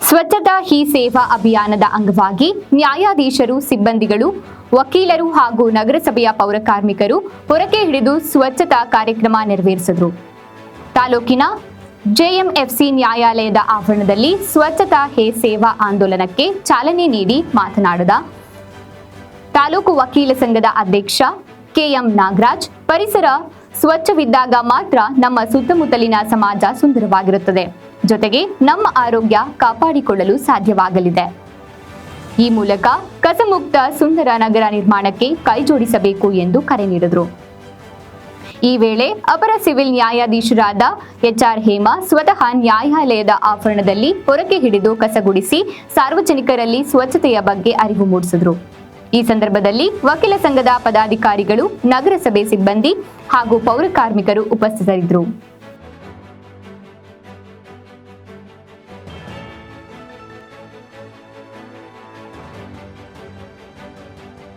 ಸ್ವಚ್ಛತಾ ಹಿ ಸೇವಾ ಅಭಿಯಾನದ ಅಂಗವಾಗಿ ನ್ಯಾಯಾಧೀಶರು, ಸಿಬ್ಬಂದಿಗಳು, ವಕೀಲರು ಹಾಗೂ ನಗರಸಭೆಯ ಪೌರಕಾರ್ಮಿಕರು ಹೊರಕೆ ಹಿಡಿದು ಸ್ವಚ್ಛತಾ ಕಾರ್ಯಕ್ರಮ ನೆರವೇರಿಸಿದರು. ತಾಲೂಕಿನ ಜೆಎಂಎಫ್ಸಿ ನ್ಯಾಯಾಲಯದ ಆವರಣದಲ್ಲಿ ಸ್ವಚ್ಛತಾ ಹೇ ಸೇವಾ ಆಂದೋಲನಕ್ಕೆ ಚಾಲನೆ ನೀಡಿ ಮಾತನಾಡಿದ ತಾಲೂಕು ವಕೀಲ ಸಂಘದ ಅಧ್ಯಕ್ಷ ಕೆಎಂ ನಾಗರಾಜ್, ಪರಿಸರ ಸ್ವಚ್ಛವಿದ್ದಾಗ ಮಾತ್ರ ನಮ್ಮ ಸುತ್ತಮುತ್ತಲಿನ ಸಮಾಜ ಸುಂದರವಾಗಿರುತ್ತದೆ, ಜೊತೆಗೆ ನಮ್ಮ ಆರೋಗ್ಯ ಕಾಪಾಡಿಕೊಳ್ಳಲು ಸಾಧ್ಯವಾಗಲಿದೆ. ಈ ಮೂಲಕ ಕಸಮುಕ್ತ ಸುಂದರ ನಗರ ನಿರ್ಮಾಣಕ್ಕೆ ಕೈಜೋಡಿಸಬೇಕು ಎಂದು ಕರೆ ನೀಡಿದರು. ಈ ವೇಳೆ ಅಪರ ಸಿವಿಲ್ ನ್ಯಾಯಾಧೀಶರಾದ ಎಚ್ಆರ್ ಹೇಮಾ ಸ್ವತಃ ನ್ಯಾಯಾಲಯದ ಆವರಣದಲ್ಲಿ ಹೊರಕೆ ಹಿಡಿದು ಕಸಗುಡಿಸಿ ಸಾರ್ವಜನಿಕರಲ್ಲಿ ಸ್ವಚ್ಛತೆಯ ಬಗ್ಗೆ ಅರಿವು ಮೂಡಿಸಿದರು. ಈ ಸಂದರ್ಭದಲ್ಲಿ ವಕೀಲ ಸಂಘದ ಪದಾಧಿಕಾರಿಗಳು, ನಗರಸಭೆ ಸಿಬ್ಬಂದಿ ಹಾಗೂ ಪೌರಕಾರ್ಮಿಕರು ಉಪಸ್ಥಿತರಿದ್ದರು.